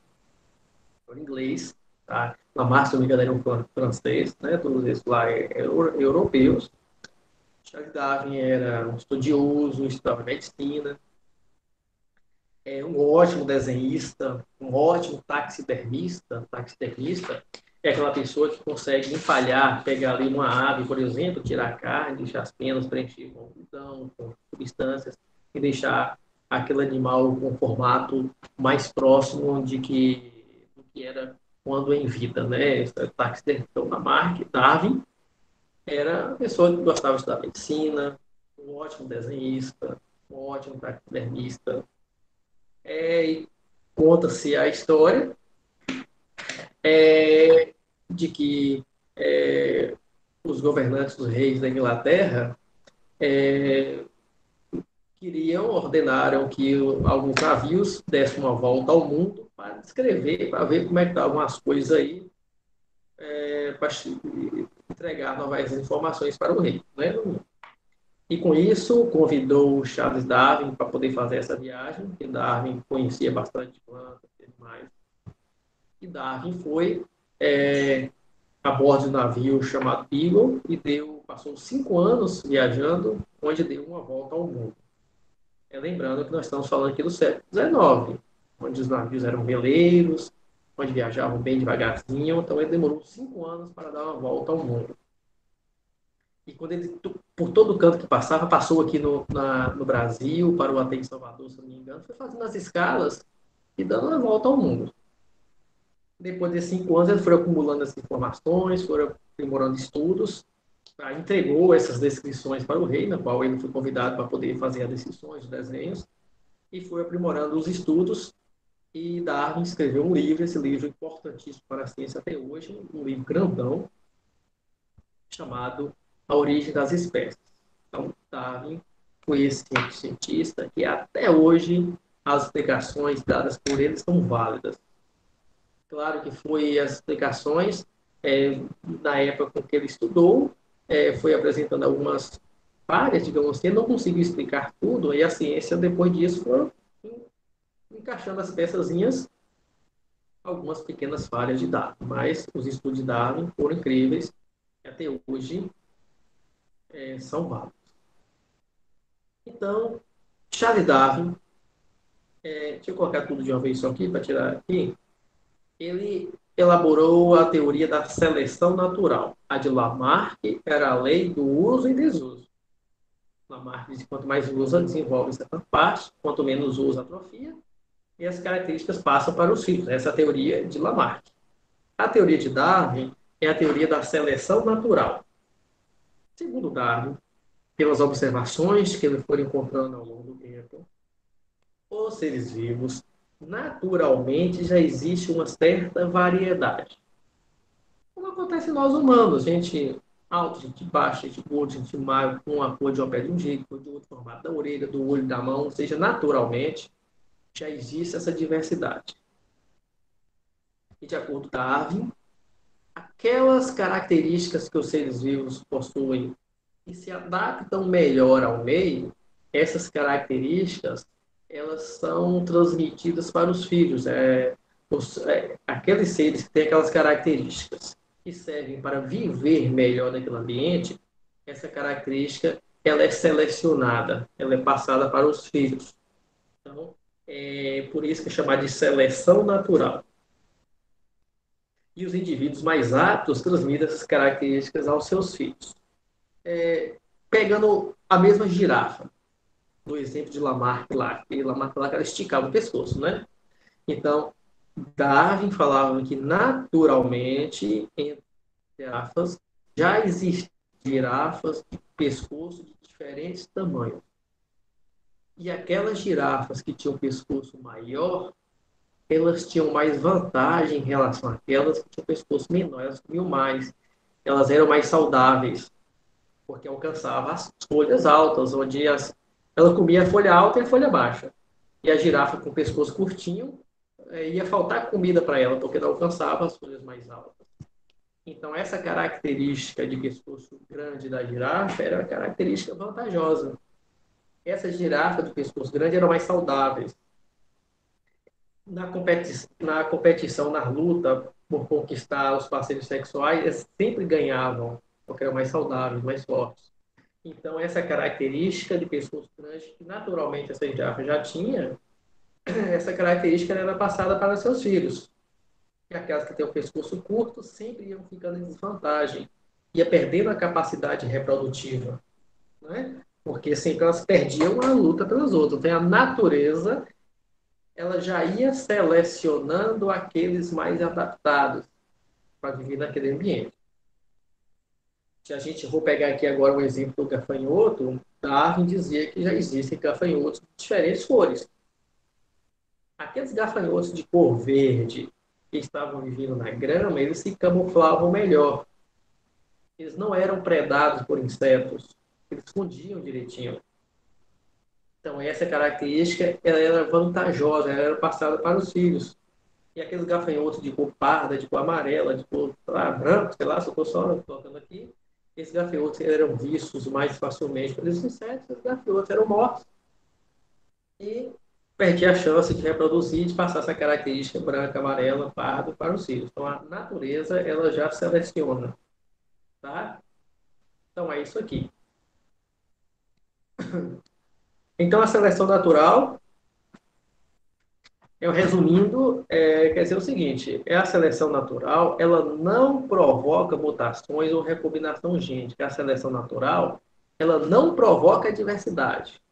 Em inglês, tá? Lamarck, se não me engano, era um francês, né? Todos esses lá europeus. Charles Darwin era um estudioso, estudava medicina, um ótimo desenhista, um ótimo taxidermista. Taxidermista é aquela pessoa que consegue empalhar, pegar ali uma ave, por exemplo, tirar a carne, deixar as penas, preencher com algodão, com substâncias, e deixar aquele animal com formato mais próximo do que era quando em vida, né? Então, Darwin era uma pessoa que gostava de estudar medicina, um ótimo desenhista, um ótimo taxidermista. E conta-se a história de que os governantes, os reis da Inglaterra, ordenaram que alguns navios dessem uma volta ao mundo para descrever, para ver como é que estavam as coisas aí, para entregar novas informações para o rei, né? E com isso convidou o Charles Darwin para poder fazer essa viagem, porque Darwin conhecia bastante plantas e animais. E Darwin foi a bordo de um navio chamado Beagle e passou 5 anos viajando, onde deu uma volta ao mundo. Lembrando que nós estamos falando aqui do século XIX, onde os navios eram veleiros, onde viajavam bem devagarzinho. Então, ele demorou 5 anos para dar uma volta ao mundo. E quando ele, por todo canto que passava, passou aqui no Brasil, parou até em Salvador, se não me engano, foi fazendo as escalas e dando uma volta ao mundo. Depois de 5 anos, ele foi acumulando as informações, foi aprimorando estudos, entregou essas descrições para o rei, na qual ele foi convidado para poder fazer as descrições, os desenhos, e foi aprimorando os estudos. E Darwin escreveu um livro, esse livro é importantíssimo para a ciência até hoje, um livro grandão, chamado A Origem das Espécies. Então, Darwin foi esse cientista que até hoje as explicações dadas por ele são válidas. Claro que foi as explicações, na época que ele estudou, foi apresentando algumas falhas, digamos assim, ele não conseguiu explicar tudo, e a ciência, depois disso, foi encaixando as peçazinhas, algumas pequenas falhas de Darwin, mas os estudos de Darwin foram incríveis, e até hoje são válidos. Então, Charles Darwin, deixa eu colocar tudo de uma vez só aqui, para tirar aqui, ele elaborou a teoria da seleção natural. A de Lamarck era a lei do uso e desuso. Lamarck diz que quanto mais usa, desenvolve certa parte, quanto menos usa, atrofia, e as características passam para os filhos. Essa é a teoria de Lamarck. A teoria de Darwin é a teoria da seleção natural. Segundo Darwin, pelas observações que ele foi encontrando ao longo do tempo, os seres vivos, naturalmente, já existe uma certa variedade. Como acontece em nós humanos, gente alto, gente baixa, gente gordo, gente magro, com a cor de uma pele de um jeito, cor de outro, formato da orelha, do olho, da mão, ou seja, naturalmente, já existe essa diversidade. E de acordo com Darwin, aquelas características que os seres vivos possuem e se adaptam melhor ao meio, essas características, elas são transmitidas para os filhos. Aqueles seres que têm aquelas características que servem para viver melhor naquele ambiente, essa característica ela é selecionada, ela é passada para os filhos. Então, é por isso que é chamada de seleção natural. E os indivíduos mais aptos transmitem essas características aos seus filhos. Pegando a mesma girafa, no exemplo de Lamarck lá, que Lamarck lá ela esticava o pescoço, né? Então, Darwin falava que naturalmente entre girafas já existem girafas de pescoço de diferentes tamanhos. E aquelas girafas que tinham pescoço maior, elas tinham mais vantagem em relação àquelas que tinham pescoço menor, elas comiam mais, elas eram mais saudáveis, porque alcançava as folhas altas, onde ela comia a folha alta e a folha baixa. E a girafa com o pescoço curtinho, ia faltar comida para ela, porque não alcançava as folhas mais altas. Então, essa característica de pescoço grande da girafa era uma característica vantajosa. Essas girafas do pescoço grande eram mais saudáveis. Na competição, na luta por conquistar os parceiros sexuais, eles sempre ganhavam, porque eram mais saudáveis, mais fortes. Então, essa característica de pescoço grande, que naturalmente essa girafa já tinha, essa característica era passada para seus filhos. E aquelas que têm o pescoço curto sempre iam ficando em desvantagem, ia perdendo a capacidade reprodutiva, né? Porque sempre elas perdiam a luta pelas outras. Então, a natureza ela já ia selecionando aqueles mais adaptados para viver naquele ambiente. Se a gente for pegar aqui agora um exemplo do gafanhoto, Darwin dizia que já existem gafanhotos de diferentes cores. Aqueles gafanhotos de cor verde que estavam vivendo na grama, eles se camuflavam melhor. Eles não eram predados por insetos, eles escondiam direitinho. Então, essa característica ela era vantajosa, ela era passada para os filhos. E aqueles gafanhotos de cor parda, de cor amarela, de cor branca, sei lá, só estou só colocando aqui, esses gafanhotos eram vistos mais facilmente pelos insetos, os gafanhotos eram mortos. E perdia a chance de reproduzir e de passar essa característica branca, amarela, pardo para os filhos. Então, a natureza ela já seleciona. Tá? Então, é isso aqui. Então, a seleção natural Resumindo, quer dizer o seguinte, a seleção natural, ela não provoca mutações ou recombinação gênica. A seleção natural, ela não provoca diversidade,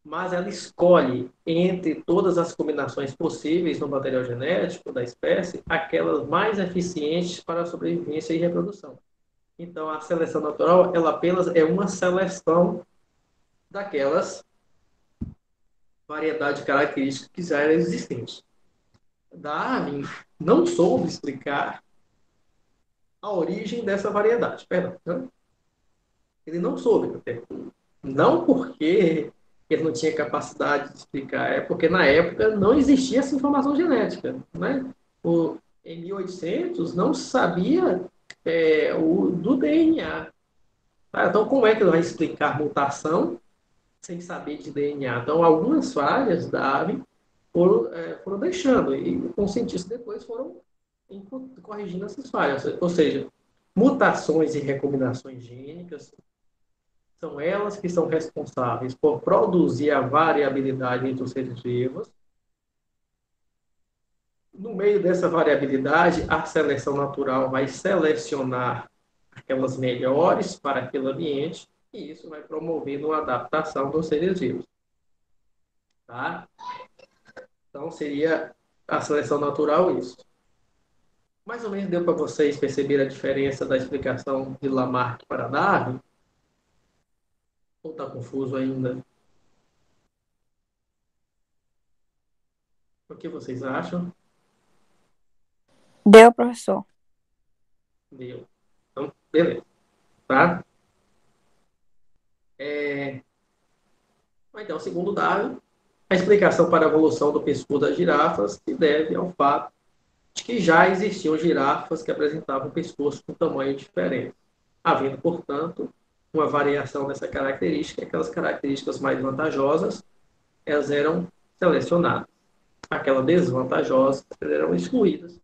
mas ela escolhe entre todas as combinações possíveis no material genético da espécie, aquelas mais eficientes para a sobrevivência e reprodução. Então, a seleção natural, ela apenas é uma seleção daquelas variedades de características que já eram existentes. Darwin não soube explicar a origem dessa variedade. Perdão, né? Ele não soube. Não porque ele não tinha capacidade de explicar, é porque na época não existia essa informação genética. Né? Em 1800 não se sabia do DNA. Tá? Então, como é que ele vai explicar mutação sem saber de DNA? Então, algumas falhas Darwin foram deixando, e os cientistas depois foram corrigindo essas falhas. Ou seja, mutações e recombinações gênicas são elas que são responsáveis por produzir a variabilidade entre os seres vivos. No meio dessa variabilidade, a seleção natural vai selecionar aquelas melhores para aquele ambiente, e isso vai promovendo uma adaptação dos seres vivos. Tá? Então, seria a seleção natural isso. Mais ou menos deu para vocês perceber a diferença da explicação de Lamarck para Darwin? Ou está confuso ainda? O que vocês acham? Deu, professor. Deu. Então, beleza. Tá? Então, segundo Darwin, a explicação para a evolução do pescoço das girafas se deve ao fato de que já existiam girafas que apresentavam pescoço com tamanho diferente, havendo, portanto, uma variação dessa característica. Aquelas características mais vantajosas, elas eram selecionadas. Aquelas desvantajosas eram excluídas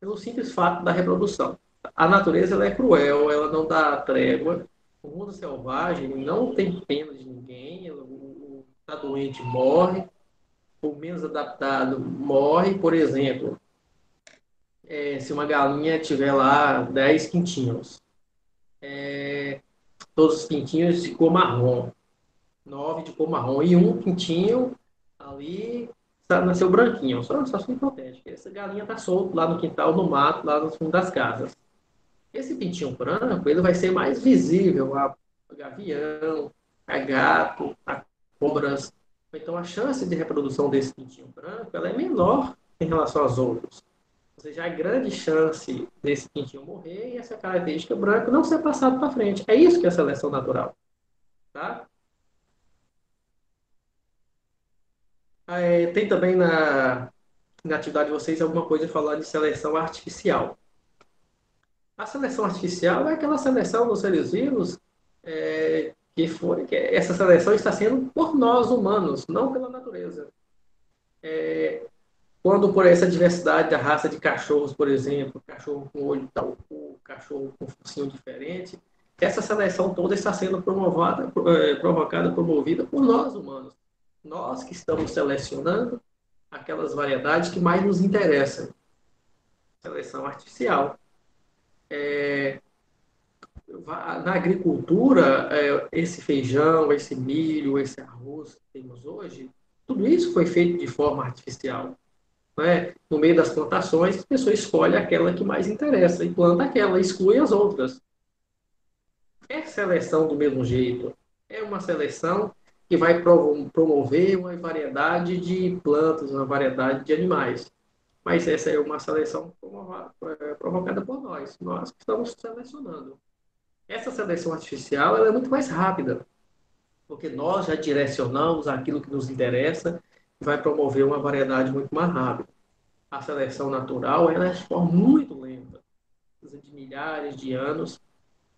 pelo simples fato da reprodução. A natureza ela é cruel, ela não dá trégua. O mundo selvagem não tem pena de ninguém. O que está doente morre, o menos adaptado morre. Por exemplo, se uma galinha tiver lá 10 pintinhos, todos os pintinhos de cor marrom, 9 de cor marrom, e um pintinho ali nasceu branquinho, só se hipotético. Essa galinha está solta lá no quintal, no mato, lá no fundo das casas. Esse pintinho branco, ele vai ser mais visível a gavião, a gato, a cobras. Então, a chance de reprodução desse pintinho branco, ela é menor em relação aos outros. Ou seja, a grande chance desse pintinho morrer e essa característica branca não ser passada para frente. É isso que é a seleção natural. Tá? Tem também na atividade de vocês alguma coisa a falar de seleção artificial. A seleção artificial é aquela seleção dos seres vivos que essa seleção está sendo por nós humanos, não pela natureza. Quando por essa diversidade da raça de cachorros, por exemplo, cachorro com olho tal, cachorro com focinho diferente, essa seleção toda está sendo provocada, promovida por nós humanos. Nós que estamos selecionando aquelas variedades que mais nos interessam. Seleção artificial. Na agricultura, esse feijão, esse milho, esse arroz que temos hoje, tudo isso foi feito de forma artificial. Né? No meio das plantações, a pessoa escolhe aquela que mais interessa e planta aquela, exclui as outras. É seleção do mesmo jeito. É uma seleção que vai promover uma variedade de plantas, uma variedade de animais. Mas essa é uma seleção provocada por nós que estamos selecionando. Essa seleção artificial ela é muito mais rápida, porque nós já direcionamos aquilo que nos interessa e vai promover uma variedade muito mais rápida. A seleção natural ela é de forma muito lenta, precisa de milhares de anos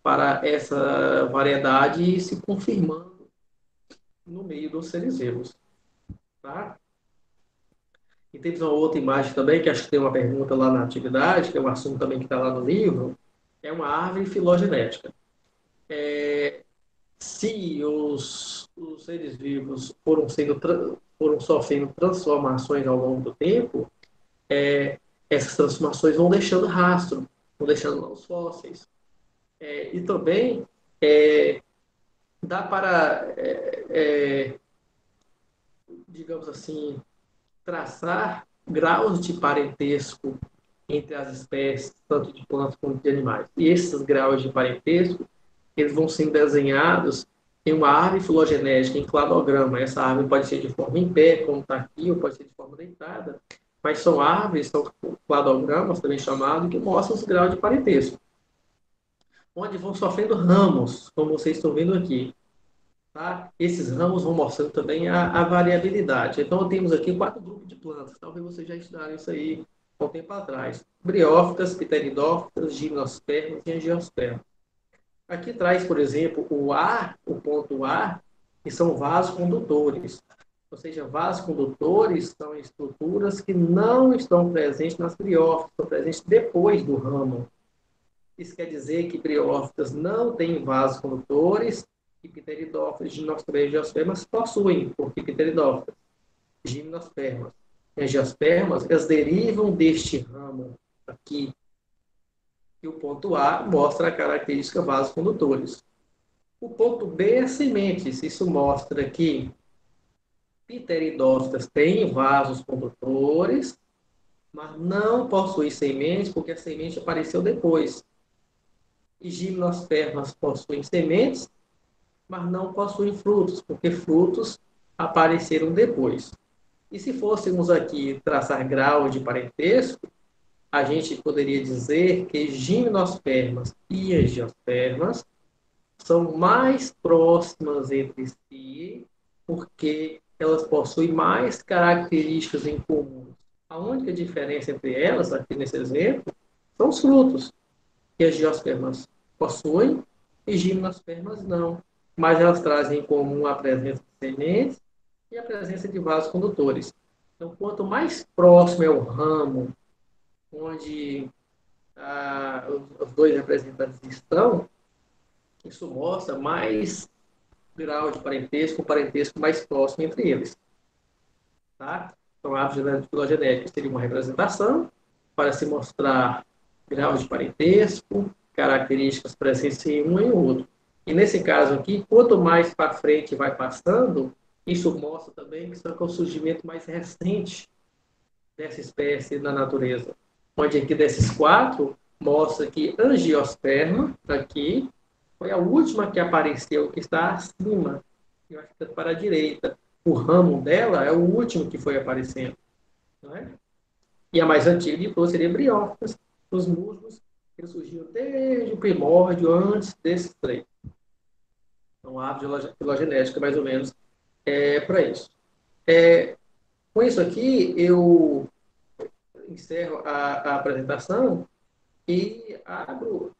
para essa variedade ir se confirmando no meio dos seres vivos. Tá? E temos uma outra imagem também, que acho que tem uma pergunta lá na atividade, que é um assunto também que está lá no livro, é uma árvore filogenética. Se os seres vivos foram sendo foram sofrendo transformações ao longo do tempo, essas transformações vão deixando rastro, vão deixando novos fósseis. E também dá para, digamos assim, traçar graus de parentesco entre as espécies, tanto de plantas quanto de animais. E esses graus de parentesco, eles vão sendo desenhados em uma árvore filogenética, em cladograma. Essa árvore pode ser de forma em pé, como está aqui, ou pode ser de forma deitada, mas são árvores, são cladogramas, também chamados, que mostram os graus de parentesco, onde vão sofrendo ramos, como vocês estão vendo aqui. Tá? Esses ramos vão mostrando também a variabilidade. Então, temos aqui 4 grupos de plantas. Talvez vocês já estudaram isso aí há um tempo atrás. Briófitas, pteridófitas, gimnospermas e angiospermas. Aqui traz, por exemplo, o ponto A, que são vasos condutores. Ou seja, vasos condutores são estruturas que não estão presentes nas briófitas, estão presentes depois do ramo. Isso quer dizer que briófitas não têm vasos condutores e pteridófitas, gimnospermas e angiospermas possuem, porque pteridófitas, gimnospermas e angiospermas, elas derivam deste ramo aqui. E o ponto A mostra a característica vasos condutores. O ponto B é sementes. Isso mostra que pteridófitas têm vasos condutores, mas não possuem sementes, porque a semente apareceu depois. E gimnospermas possuem sementes, mas não possuem frutos, porque frutos apareceram depois. E se fôssemos aqui traçar grau de parentesco, a gente poderia dizer que gimnospermas e angiospermas são mais próximas entre si, porque elas possuem mais características em comum. A única diferença entre elas, aqui nesse exemplo, são os frutos, que as angiospermas possuem e gimnospermas não. Mas elas trazem em comum a presença de sementes e a presença de vasos condutores. Então, quanto mais próximo é o ramo onde os dois representantes estão, isso mostra mais grau de parentesco, um parentesco mais próximo entre eles. Tá? Então, a árvore filogenética seria uma representação para se mostrar grau de parentesco, características presentes em um e outro. E nesse caso aqui, quanto mais para frente vai passando, isso mostra também que é o surgimento mais recente dessa espécie na natureza. Onde aqui desses 4, mostra que angiosperma, aqui, foi a última que apareceu, que está acima, e vai ficando para a direita. O ramo dela é o último que foi aparecendo. Não é? E a mais antiga de todas seria briófitas, os musgos, que surgiram desde o primórdio, antes desses 3. Então, a árvore filogenética, mais ou menos, é para isso. Com isso aqui, eu encerro a apresentação e abro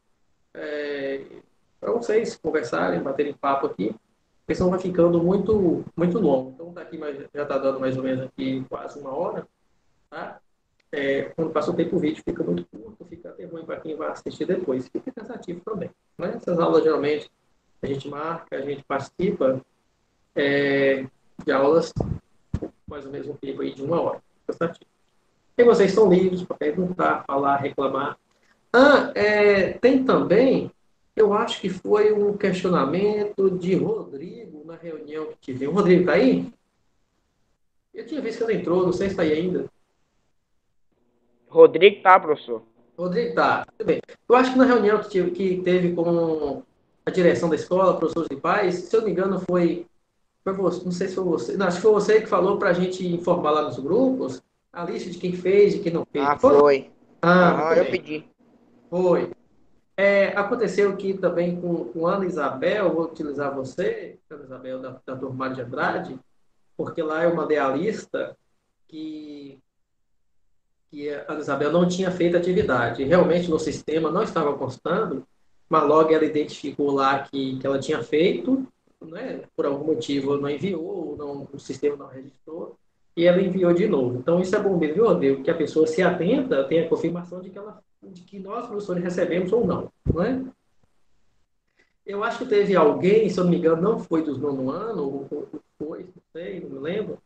para vocês conversarem, baterem papo aqui, porque senão vai ficando muito, muito longo. Então, tá aqui, já está dando mais ou menos aqui quase 1 hora. Tá? Quando passa o tempo, o vídeo fica muito curto, fica até ruim para quem vai assistir depois. Fica cansativo também. Né? Essas aulas, geralmente, a gente marca, a gente participa de aulas mais ou menos um tempo aí de 1 hora. Cansativo. E vocês estão livres para perguntar, falar, reclamar. Tem também, eu acho que foi um questionamento de Rodrigo na reunião que tive. O Rodrigo está aí? Eu tinha visto que ele entrou, não sei se está aí ainda. Rodrigo tá, professor. Rodrigo, tá, tudo bem. Eu acho que na reunião que teve com a direção da escola, professores e pais, se eu não me engano, foi você, não sei se foi você, não, acho que foi você que falou para a gente informar lá nos grupos a lista de quem fez e quem não fez. Foi. Eu bem. Pedi. Foi. Aconteceu que também com Ana Isabel, vou utilizar você, Ana Isabel da Turma de Andrade, porque lá eu mandei a lista que a Ana Isabel não tinha feito atividade. Realmente no sistema não estava constando, mas logo ela identificou lá que ela tinha feito, né, por algum motivo não enviou, o sistema não registrou, e ela enviou de novo. Então isso é bom mesmo, viu, Rodrigo? Que a pessoa se atenta, tenha a confirmação de que nós, professores, recebemos ou não. Não é? Eu acho que teve alguém, se eu não me engano, não foi dos 9º ano, ou foi, não sei, não me lembro,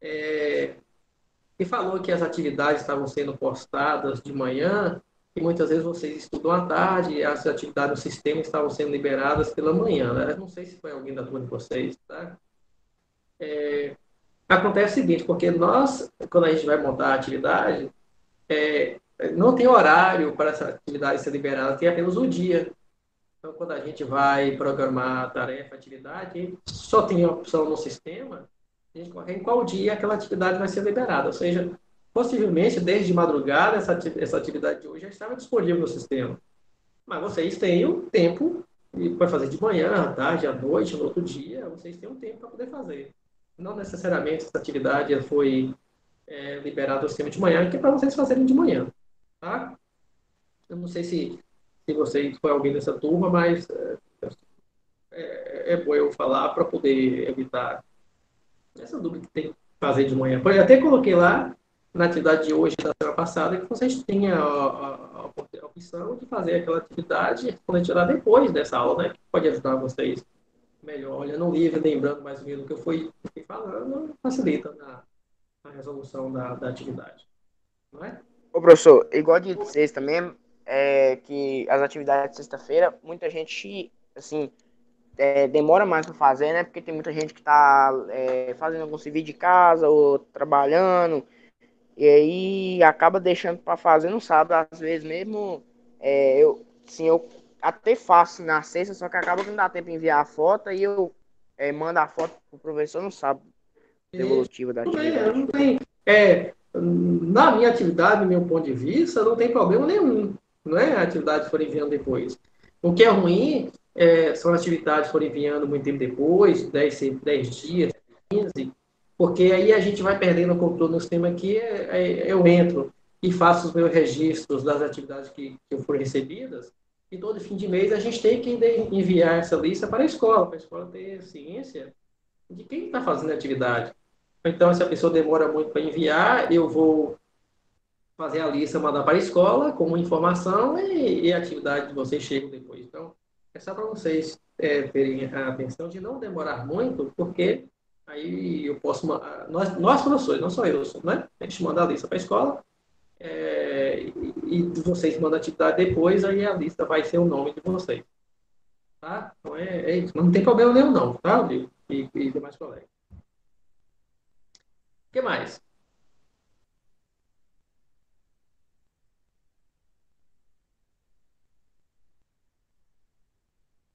E falou que as atividades estavam sendo postadas de manhã, e muitas vezes vocês estudam à tarde, e as atividades do sistema estavam sendo liberadas pela manhã, né? Não sei se foi alguém da turma de vocês, tá? Acontece o seguinte, porque nós, quando a gente vai montar a atividade, não tem horário para essa atividade ser liberada, tem apenas o dia. Então, quando a gente vai programar a tarefa, a atividade, a gente só tem a opção no sistema, a gente coloca em qual dia aquela atividade vai ser liberada. Ou seja, possivelmente, desde madrugada, essa atividade de hoje já estava disponível no sistema. Mas vocês têm o tempo para fazer de manhã, à tarde, à noite, no outro dia, vocês têm um tempo para poder fazer. Não necessariamente essa atividade foi liberada no sistema de manhã, que é para vocês fazerem de manhã. Tá? Eu não sei se você foi alguém dessa turma, mas é bom eu falar para poder evitar essa dúvida que tem que fazer de manhã. Eu até coloquei lá na atividade de hoje da semana passada que vocês têm a opção de fazer aquela atividade quando tirar depois dessa aula, né? Que pode ajudar vocês melhor, olhando o livro, lembrando mais ou menos o que eu fui falando, facilita na resolução da atividade. Não é? Ô, professor, igual de vocês também, que as atividades de sexta-feira, muita gente, assim, demora mais para fazer, né? Porque tem muita gente que tá fazendo algum serviço de casa ou trabalhando, e aí acaba deixando para fazer no sábado. Às vezes mesmo, eu até faço na sexta, só que acaba que não dá tempo de enviar a foto, e eu mando a foto pro professor no sábado, devolutiva da atividade. Não tem, na minha atividade, do meu ponto de vista, não tem problema nenhum, não é? A atividade for enviando depois. O que é ruim são as atividades que forem enviando muito tempo depois, 10 dias, 15, porque aí a gente vai perdendo o controle no sistema que eu entro e faço os meus registros das atividades que foram recebidas, e todo fim de mês a gente tem que enviar essa lista para a escola ter ciência de quem está fazendo a atividade. Então, se a pessoa demora muito para enviar, eu vou fazer a lista, mandar para a escola como informação e a atividade de vocês chega depois. Então, é só para vocês terem a atenção de não demorar muito, porque aí eu posso... Nós professores, não só eu, né? A gente manda a lista para a escola e vocês mandam a atividade depois, aí a lista vai ser o nome de vocês. Tá? Então, é isso. Mas não tem problema nenhum, não, tá, Rodrigo? E demais colegas. O que mais?